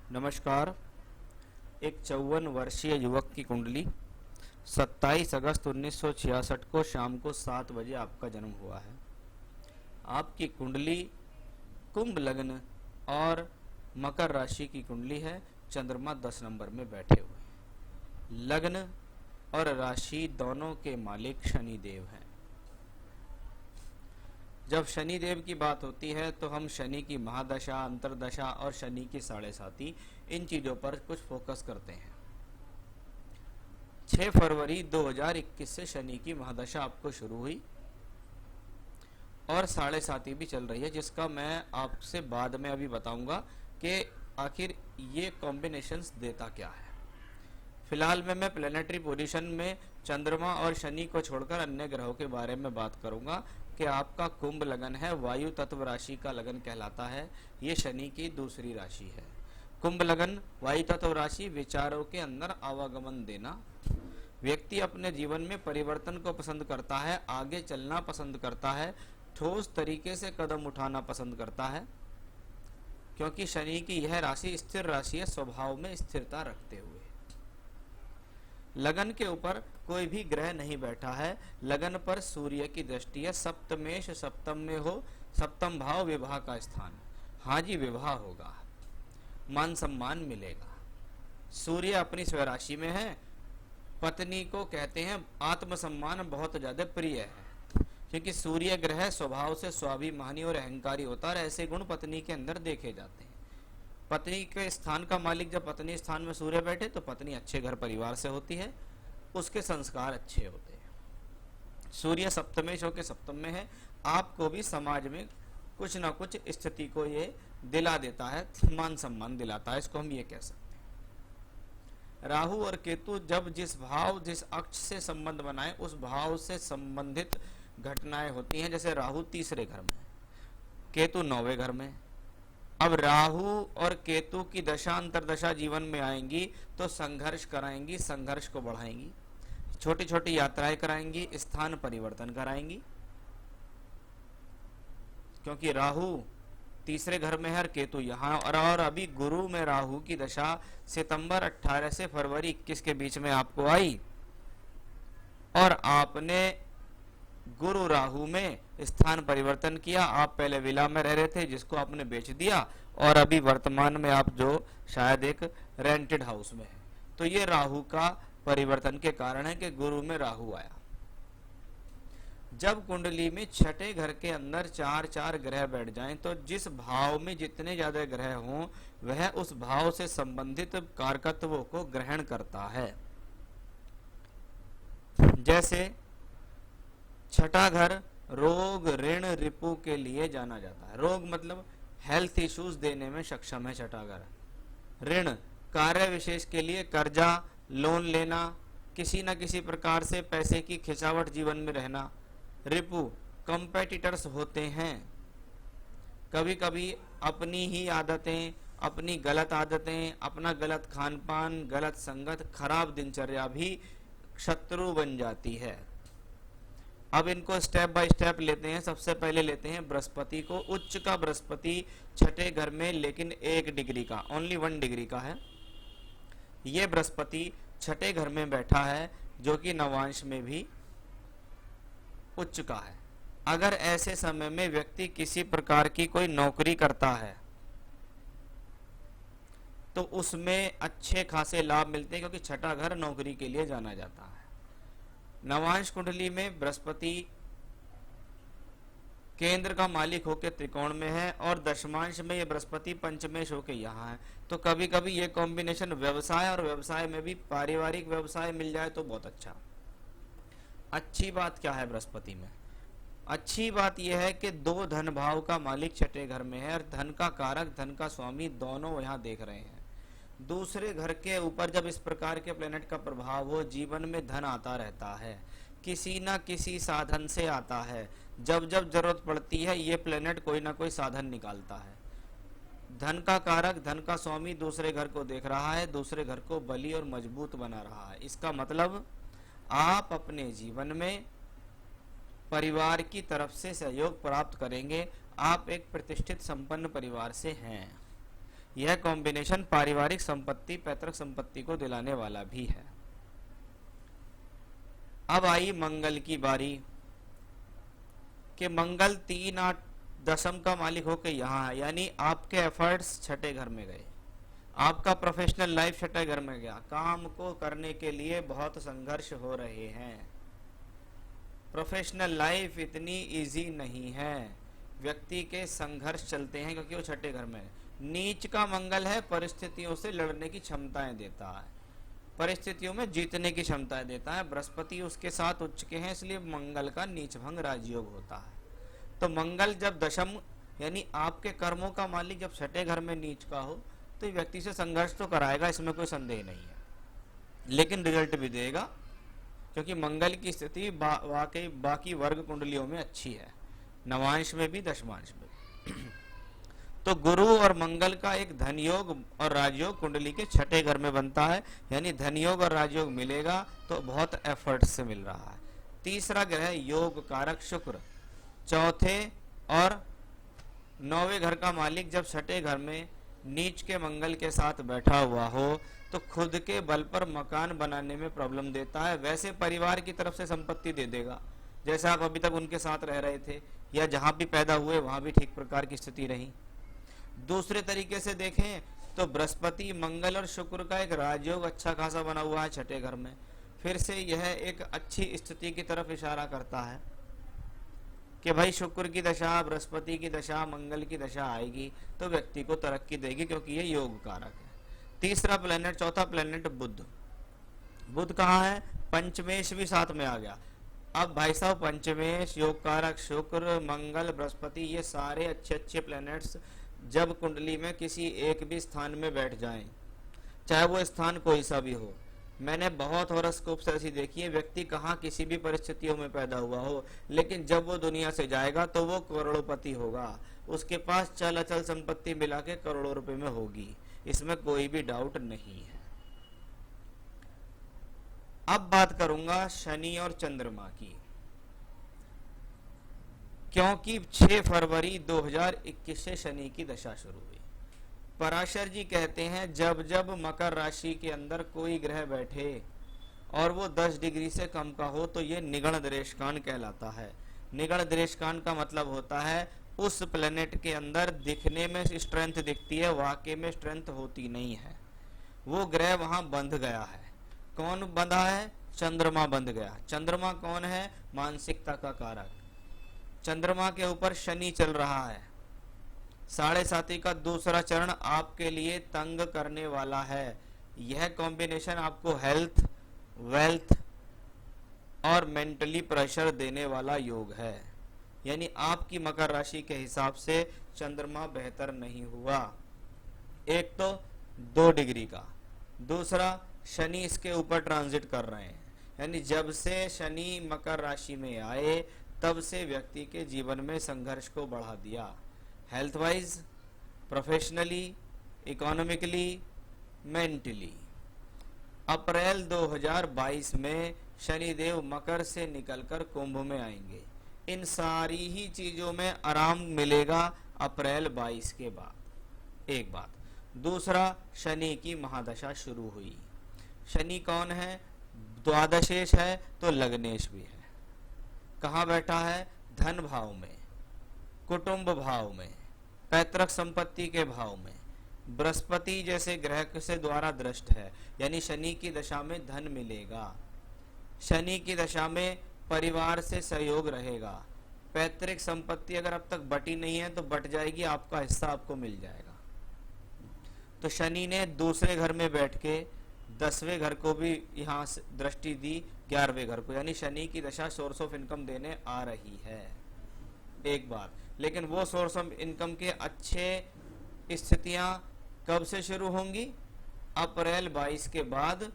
नमस्कार। एक 54 वर्षीय युवक की कुंडली 27 अगस्त 1966 को शाम को 7 बजे आपका जन्म हुआ है। आपकी कुंडली कुंभ लग्न और मकर राशि की कुंडली है। चंद्रमा 10 नंबर में बैठे हुए हैं। लग्न और राशि दोनों के मालिक शनि देव हैं। जब शनि देव की बात होती है तो हम शनि की महादशा, अंतरदशा और शनि की साढ़े साती, इन चीज़ों पर कुछ फोकस करते हैं। 6 फरवरी 2021 से शनि की महादशा आपको शुरू हुई और साढ़े साती भी चल रही है, जिसका मैं आपसे बाद में अभी बताऊंगा कि आखिर ये कॉम्बिनेशंस देता क्या है। फिलहाल में मैं प्लेनेटरी पोजीशन में चंद्रमा और शनि को छोड़कर अन्य ग्रहों के बारे में बात करूंगा कि आपका कुंभ लगन है, वायु तत्व राशि का लगन कहलाता है। ये शनि की दूसरी राशि है। कुंभ लगन वायु तत्व राशि विचारों के अंदर आवागमन देना। व्यक्ति अपने जीवन में परिवर्तन को पसंद करता है, आगे चलना पसंद करता है, ठोस तरीके से कदम उठाना पसंद करता है, क्योंकि शनि की यह राशि स्थिर राशि है, स्वभाव में स्थिरता रखते हुए। लगन के ऊपर कोई भी ग्रह नहीं बैठा है। लगन पर सूर्य की दृष्टि है। सप्तमेश सप्तम में हो, सप्तम भाव विवाह का स्थान। हाँ जी, विवाह होगा, मान सम्मान मिलेगा। सूर्य अपनी स्वराशि में है। पत्नी को कहते हैं आत्मसम्मान बहुत ज्यादा प्रिय है, क्योंकि सूर्य ग्रह स्वभाव से स्वाभिमानी और अहंकारी होता है। ऐसे गुण पत्नी के अंदर देखे जाते हैं। पत्नी के स्थान का मालिक जब पत्नी स्थान में सूर्य बैठे तो पत्नी अच्छे घर परिवार से होती है, उसके संस्कार अच्छे होते हैं। सूर्य सप्तमेश होकर सप्तम में है। आपको भी समाज में कुछ ना कुछ स्थिति को ये दिला देता है, मान सम्मान दिलाता है, इसको हम ये कह सकते हैं। राहु और केतु जब जिस भाव जिस अक्ष से संबंध बनाए उस भाव से संबंधित घटनाएं होती हैं। जैसे राहु तीसरे घर में, केतु 9वें घर में। अब राहु और केतु की दशा अंतरदशा जीवन में आएंगी तो संघर्ष कराएंगी, संघर्ष को बढ़ाएंगी, छोटी छोटी यात्राएं कराएंगी, स्थान परिवर्तन कराएंगी, क्योंकि राहु तीसरे घर में है और केतु यहाँ। और अभी गुरु में राहु की दशा सितंबर 18 से फरवरी 21 के बीच में आपको आई और आपने गुरु राहु में स्थान परिवर्तन किया। आप पहले विला में रह रहे थे, जिसको आपने बेच दिया, और अभी वर्तमान में आप जो शायद एक रेंटेड हाउस में है। तो ये राहु का परिवर्तन के कारण है कि गुरु में राहु आया। जब कुंडली में छठे घर के अंदर 4 ग्रह बैठ जाएं तो जिस भाव में जितने ज्यादा ग्रह हों वह उस भाव से संबंधित कारकत्वों को ग्रहण करता है। जैसे छठा घर रोग ऋण रिपु के लिए जाना जाता है। रोग मतलब हेल्थ इश्यूज देने में सक्षम है छठा घर। ऋण कार्य विशेष के लिए कर्जा लोन लेना, किसी न किसी प्रकार से पैसे की खिंचावट जीवन में रहना। रिपु कंपेटिटर्स होते हैं। कभी कभी अपनी ही आदतें, अपनी गलत आदतें, अपना गलत खान पान, गलत संगत, खराब दिनचर्या भी शत्रु बन जाती है। अब इनको स्टेप बाय स्टेप लेते हैं। सबसे पहले लेते हैं बृहस्पति को। उच्च का बृहस्पति छठे घर में, लेकिन 1 डिग्री का, ओनली 1 डिग्री का है। ये बृहस्पति छठे घर में बैठा है, जो कि नवांश में भी उच्च का है। अगर ऐसे समय में व्यक्ति किसी प्रकार की कोई नौकरी करता है तो उसमें अच्छे खासे लाभ मिलते हैं, क्योंकि छठा घर नौकरी के लिए जाना जाता है। नवांश कुंडली में बृहस्पति केंद्र का मालिक होकर त्रिकोण में है और दशमांश में ये बृहस्पति पंचमेश होकर यहाँ है। तो कभी कभी ये कॉम्बिनेशन व्यवसाय और व्यवसाय में भी पारिवारिक व्यवसाय मिल जाए तो बहुत अच्छा। अच्छी बात क्या है बृहस्पति में? अच्छी बात यह है कि 2 धन भाव का मालिक छठे घर में है और धन का कारक, धन का स्वामी दोनों यहाँ देख रहे हैं। दूसरे घर के ऊपर जब इस प्रकार के प्लेनेट का प्रभाव हो, जीवन में धन आता रहता है, किसी न किसी साधन से आता है। जब जब जरूरत पड़ती है ये प्लेनेट कोई ना कोई साधन निकालता है। धन का कारक, धन का स्वामी दूसरे घर को देख रहा है, दूसरे घर को बली और मजबूत बना रहा है। इसका मतलब आप अपने जीवन में परिवार की तरफ से सहयोग प्राप्त करेंगे। आप एक प्रतिष्ठित संपन्न परिवार से हैं। यह कॉम्बिनेशन पारिवारिक संपत्ति, पैतृक संपत्ति को दिलाने वाला भी है। अब आई मंगल की बारी कि मंगल 3, 8, दशम का मालिक होकर यहाँ है, यानी आपके एफर्ट्स छठे घर में गए, आपका प्रोफेशनल लाइफ छठे घर में गया, काम को करने के लिए बहुत संघर्ष हो रहे हैं। प्रोफेशनल लाइफ इतनी इजी नहीं है, व्यक्ति के संघर्ष चलते हैं क्योंकि वो छठे घर में है। नीच का मंगल है, परिस्थितियों से लड़ने की क्षमताएं देता है, परिस्थितियों में जीतने की क्षमताएं देता है। बृहस्पति उसके साथ उच्च के हैं, इसलिए मंगल का नीच भंग राजयोग होता है। तो मंगल जब दशम यानी आपके कर्मों का मालिक जब छठे घर में नीच का हो तो व्यक्ति से संघर्ष तो कराएगा, इसमें कोई संदेह नहीं है, लेकिन रिजल्ट भी देगा, क्योंकि मंगल की स्थिति वाकई बाकी वर्ग कुंडलियों में अच्छी है, नवांश में भी दशमांश में भी। तो गुरु और मंगल का एक धन योग और राजयोग कुंडली के छठे घर में बनता है, यानी धन योग और राजयोग मिलेगा तो बहुत एफर्ट से मिल रहा है। तीसरा ग्रह योग कारक शुक्र चौथे और 9वें घर का मालिक जब छठे घर में नीच के मंगल के साथ बैठा हुआ हो तो खुद के बल पर मकान बनाने में प्रॉब्लम देता है। वैसे परिवार की तरफ से संपत्ति दे देगा, जैसे आप अभी तक उनके साथ रह रहे थे या जहां भी पैदा हुए वहां भी ठीक प्रकार की स्थिति रही। दूसरे तरीके से देखें तो बृहस्पति, मंगल और शुक्र का एक राजयोग अच्छा खासा बना हुआ है छठे घर में, फिर से यह एक अच्छी स्थिति की तरफ इशारा करता है कि भाई शुक्र की दशा, बृहस्पति की दशा, मंगल की दशा आएगी तो व्यक्ति को तरक्की देगी, क्योंकि ये योग कारक है। तीसरा प्लेनेट, चौथा प्लेनेट बुध। बुध कहाँ है? पंचमेश भी साथ में आ गया। अब भाई साहब पंचमेश, योग कारक शुक्र, मंगल, बृहस्पति, ये सारे अच्छे अच्छे प्लेनेट्स जब कुंडली में किसी एक भी स्थान में बैठ जाएं, चाहे वो स्थान कोई सा भी हो, मैंने बहुत हॉरोस्कोप्स ऐसी देखी है, व्यक्ति कहाँ किसी भी परिस्थितियों में पैदा हुआ हो, लेकिन जब वो दुनिया से जाएगा तो वो करोड़पति होगा, उसके पास चल अचल संपत्ति मिला के करोड़ों रुपए में होगी, इसमें कोई भी डाउट नहीं है। अब बात करूंगा शनि और चंद्रमा की, क्योंकि 6 फरवरी 2021 से शनि की दशा शुरू हुई। पराशर जी कहते हैं जब जब मकर राशि के अंदर कोई ग्रह बैठे और वो 10 डिग्री से कम का हो तो ये निगण दरेशकान कहलाता है। निगण दरेशकान का मतलब होता है उस प्लेनेट के अंदर दिखने में स्ट्रेंथ दिखती है, वाकई में स्ट्रेंथ होती नहीं है, वो ग्रह वहां बंध गया है। कौन बंधा है? चंद्रमा बंध गया। चंद्रमा कौन है? मानसिकता का कारक। चंद्रमा के ऊपर शनि चल रहा है, 7.5 का दूसरा चरण आपके लिए तंग करने वाला है। यह कॉम्बिनेशन आपको हेल्थ, वेल्थ और मेंटली प्रेशर देने वाला योग है, यानी आपकी मकर राशि के हिसाब से चंद्रमा बेहतर नहीं हुआ। एक तो 2 डिग्री का, दूसरा शनि इसके ऊपर ट्रांजिट कर रहे हैं, यानी जब से शनि मकर राशि में आए तब से व्यक्ति के जीवन में संघर्ष को बढ़ा दिया, health wise, professionally, economically, mentally. अप्रैल 2022 में शनिदेव मकर से निकलकर कुंभ में आएंगे, इन सारी ही चीजों में आराम मिलेगा अप्रैल 22 के बाद। एक बात। दूसरा, शनि की महादशा शुरू हुई। शनि कौन है? द्वादशेश है तो लग्नेश भी है। कहाँ बैठा है? धन भाव में, कुटुंब भाव में, पैतृक संपत्ति के भाव में। बृहस्पति जैसे ग्रह से द्वारा दृष्ट है, यानी शनि की दशा में धन मिलेगा, शनि की दशा में परिवार से सहयोग रहेगा, पैतृक संपत्ति अगर अब तक बटी नहीं है तो बट जाएगी, आपका हिस्सा आपको मिल जाएगा। तो शनि ने दूसरे घर में बैठ के 10वें घर को भी यहाँ से दृष्टि दी, 11वें घर को, यानी शनि की दशा सोर्स ऑफ इनकम देने आ रही है। एक बात, लेकिन वो सोर्स ऑफ इनकम के अच्छे स्थितियां कब से शुरू होंगी? अप्रैल 22 के बाद,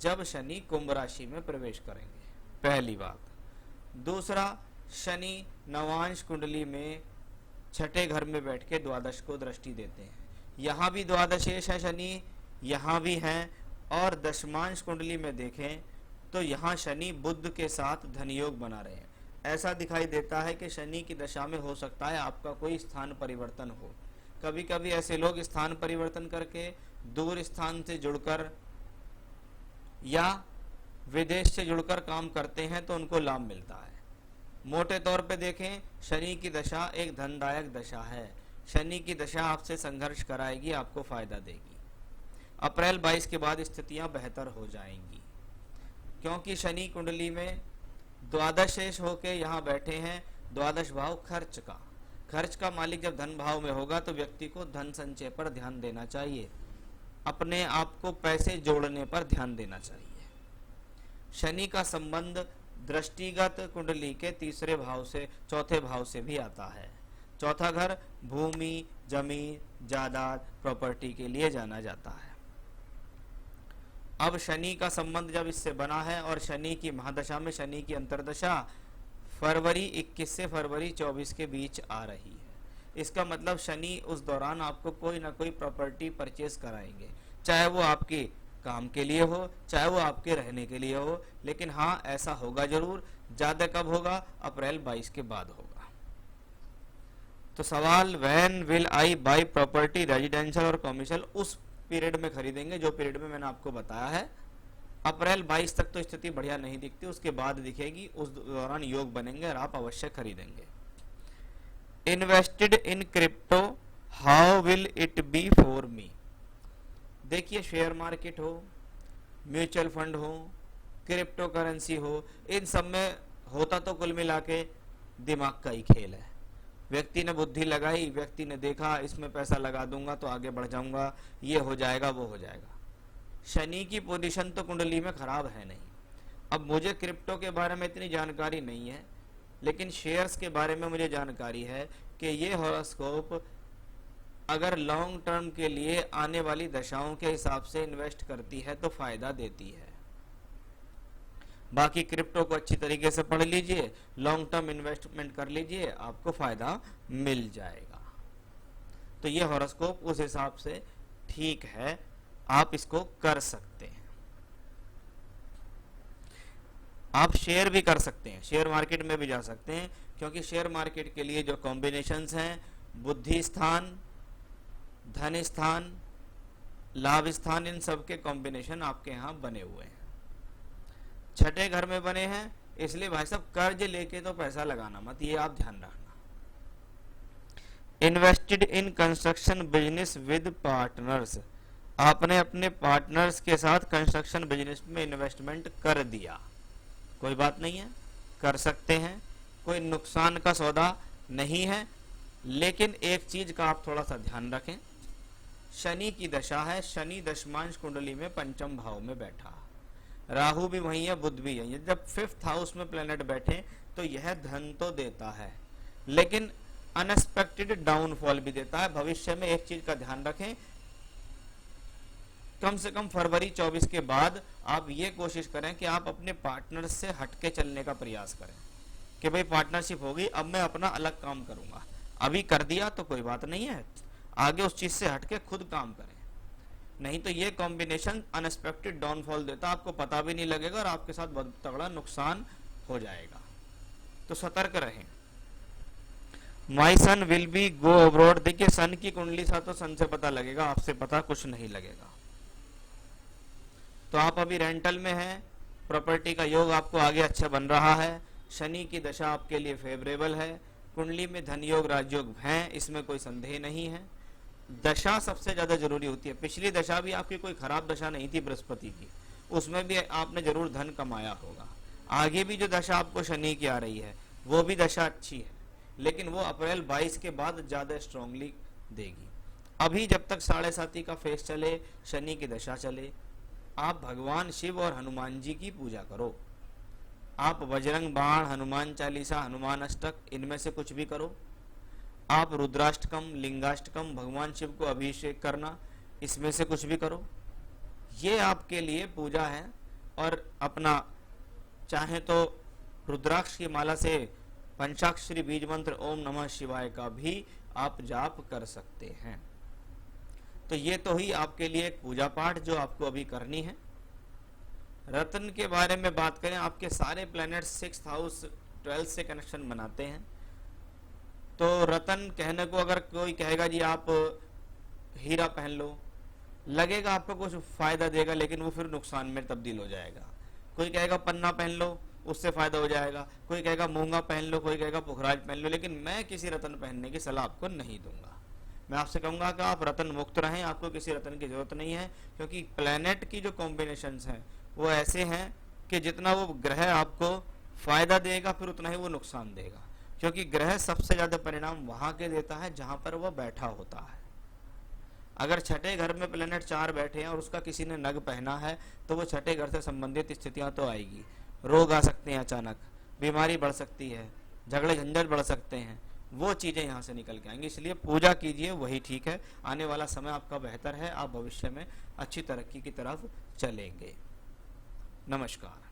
जब शनि कुंभ राशि में प्रवेश करेंगे, पहली बात। दूसरा, शनि नवांश कुंडली में छठे घर में बैठ के द्वादश को दृष्टि देते हैं। यहाँ भी द्वादशेश है शनि, यहाँ भी हैं, और दशमांश कुंडली में देखें तो यहाँ शनि बुध के साथ धनयोग बना रहे हैं। ऐसा दिखाई देता है कि शनि की दशा में हो सकता है आपका कोई स्थान परिवर्तन हो, कभी कभी ऐसे लोग स्थान परिवर्तन करके दूर स्थान से जुड़कर या विदेश से जुड़कर काम करते हैं तो उनको लाभ मिलता है। मोटे तौर पे देखें, शनि की दशा एक धनदायक दशा है। शनि की दशा आपसे संघर्ष कराएगी, आपको फायदा देगी। अप्रैल 22 के बाद स्थितियां बेहतर हो जाएंगी, क्योंकि शनि कुंडली में द्वादशेश होके यहाँ बैठे हैं। द्वादश भाव खर्च का मालिक जब धन भाव में होगा तो व्यक्ति को धन संचय पर ध्यान देना चाहिए, अपने आप को पैसे जोड़ने पर ध्यान देना चाहिए। शनि का संबंध दृष्टिगत कुंडली के तीसरे भाव से, चौथे भाव से भी आता है। चौथा घर भूमि, जमीन, जायदाद, प्रॉपर्टी के लिए जाना जाता है। अब शनि का संबंध जब इससे बना है और शनि की महादशा में शनि की अंतरदशा फरवरी 21 से फरवरी 24 के बीच आ रही है, इसका मतलब शनि उस दौरान आपको कोई ना कोई प्रॉपर्टी परचेज कराएंगे, चाहे वो आपके काम के लिए हो, चाहे वो आपके रहने के लिए हो, लेकिन हाँ ऐसा होगा जरूर। ज्यादा कब होगा? अप्रैल 22 के बाद होगा। तो सवाल, when will I by property, residential और कमर्शियल, उस पीरियड में खरीदेंगे जो पीरियड में मैंने आपको बताया है। अप्रैल 22 तक तो स्थिति बढ़िया नहीं दिखती, उसके बाद दिखेगी, उस दौरान योग बनेंगे और आप अवश्य खरीदेंगे। Invested in crypto, how will it be for me. देखिए, शेयर मार्केट हो, म्यूचुअल फंड हो, क्रिप्टो करेंसी हो, इन सब में होता तो कुल मिला के दिमाग का ही खेल है। व्यक्ति ने बुद्धि लगाई, व्यक्ति ने देखा इसमें पैसा लगा दूंगा तो आगे बढ़ जाऊंगा, ये हो जाएगा वो हो जाएगा। शनि की पोजीशन तो कुंडली में खराब है नहीं। अब मुझे क्रिप्टो के बारे में इतनी जानकारी नहीं है, लेकिन शेयर्स के बारे में मुझे जानकारी है कि ये हॉरोस्कोप अगर लॉन्ग टर्म के लिए आने वाली दशाओं के हिसाब से इन्वेस्ट करती है तो फायदा देती है। बाकी क्रिप्टो को अच्छी तरीके से पढ़ लीजिए, लॉन्ग टर्म इन्वेस्टमेंट कर लीजिए, आपको फायदा मिल जाएगा। तो ये हॉरोस्कोप उस हिसाब से ठीक है, आप इसको कर सकते हैं। आप शेयर भी कर सकते हैं, शेयर मार्केट में भी जा सकते हैं, क्योंकि शेयर मार्केट के लिए जो कॉम्बिनेशंस हैं, बुद्धि स्थान, धन स्थान, लाभ स्थान, इन सब के कॉम्बिनेशन आपके यहाँ बने हुए हैं। छठे घर में बने हैं, इसलिए भाई साहब कर्ज लेके तो पैसा लगाना मत, ये आप ध्यान रखना। Invested in construction business with partners, आपने अपने पार्टनर्स के साथ कंस्ट्रक्शन बिजनेस में इन्वेस्टमेंट कर दिया, कोई बात नहीं है, कर सकते हैं, कोई नुकसान का सौदा नहीं है। लेकिन एक चीज का आप थोड़ा सा ध्यान रखें, शनि की दशा है, शनि दशमांश कुंडली में पंचम भाव में बैठा, राहु भी वही है, बुध भी है। जब 5th हाउस में प्लेनेट बैठे तो यह धन तो देता है, लेकिन अनएक्सपेक्टेड डाउनफॉल भी देता है। भविष्य में एक चीज का ध्यान रखें, कम से कम फरवरी 24 के बाद आप ये कोशिश करें कि आप अपने पार्टनर से हटके चलने का प्रयास करें कि भाई पार्टनरशिप होगी, अब मैं अपना अलग काम करूंगा। अभी कर दिया तो कोई बात नहीं है, आगे उस चीज से हटके खुद काम करें, नहीं तो ये कॉम्बिनेशन अनएक्सपेक्टेड डाउनफॉल देता, आपको पता भी नहीं लगेगा और आपके साथ बहुत तगड़ा नुकसान हो जाएगा। तो सतर्क रहें। माई सन विल बी गो अब्रॉड, देखिए सन की कुंडली सा तो सन से पता लगेगा, आपसे पता कुछ नहीं लगेगा। तो आप अभी रेंटल में हैं, प्रॉपर्टी का योग आपको आगे अच्छा बन रहा है, शनि की दशा आपके लिए फेवरेबल है, कुंडली में धन योग राजयोग है, इसमें कोई संदेह नहीं है। दशा सबसे ज्यादा जरूरी होती है। पिछली दशा भी आपकी कोई खराब दशा नहीं थी बृहस्पति की, उसमें भी आपने जरूर धन कमाया होगा। आगे भी जो दशा आपको शनि की आ रही है वो भी दशा अच्छी है, लेकिन वो अप्रैल 22 के बाद ज्यादा स्ट्रांगली देगी। अभी जब तक 7.5 का फेस चले, शनि की दशा चले, आप भगवान शिव और हनुमान जी की पूजा करो। आप बजरंग बाण, हनुमान चालीसा, हनुमान अष्टक, इनमें से कुछ भी करो। आप रुद्राष्टकम, लिंगाष्टकम, भगवान शिव को अभिषेक करना, इसमें से कुछ भी करो। ये आपके लिए पूजा है। और अपना चाहे तो रुद्राक्ष की माला से पंचाक्षरी बीज मंत्र ओम नमः शिवाय का भी आप जाप कर सकते हैं। तो ये तो ही आपके लिए एक पूजा पाठ जो आपको अभी करनी है। रत्न के बारे में बात करें, आपके सारे प्लैनेट 6th हाउस 12th से कनेक्शन बनाते हैं, तो रतन कहने को अगर कोई कहेगा जी आप हीरा पहन लो, लगेगा आपको कुछ फायदा देगा, लेकिन वो फिर नुकसान में तब्दील हो जाएगा। कोई कहेगा पन्ना पहन लो, उससे फायदा हो जाएगा। कोई कहेगा मूंगा पहन लो, कोई कहेगा पुखराज पहन लो, लेकिन मैं किसी रतन पहनने की सलाह आपको नहीं दूंगा। मैं आपसे कहूंगा कि आप रतन मुक्त रहें, आपको किसी रतन की जरूरत नहीं है, क्योंकि प्लेनेट की जो कॉम्बिनेशंस हैं वो ऐसे हैं कि जितना वो ग्रह आपको फायदा देगा फिर उतना ही वो नुकसान देगा, क्योंकि ग्रह सबसे ज्यादा परिणाम वहां के देता है जहां पर वह बैठा होता है। अगर छठे घर में प्लेनेट 4 बैठे हैं और उसका किसी ने नग पहना है तो वो छठे घर से संबंधित स्थितियां तो आएगी, रोग आ सकते हैं, अचानक बीमारी बढ़ सकती है, झगड़े झंझट बढ़ सकते हैं, वो चीजें यहाँ से निकल के आएंगी। इसलिए पूजा कीजिए, वही ठीक है। आने वाला समय आपका बेहतर है, आप भविष्य में अच्छी तरक्की की तरफ चलेंगे। नमस्कार।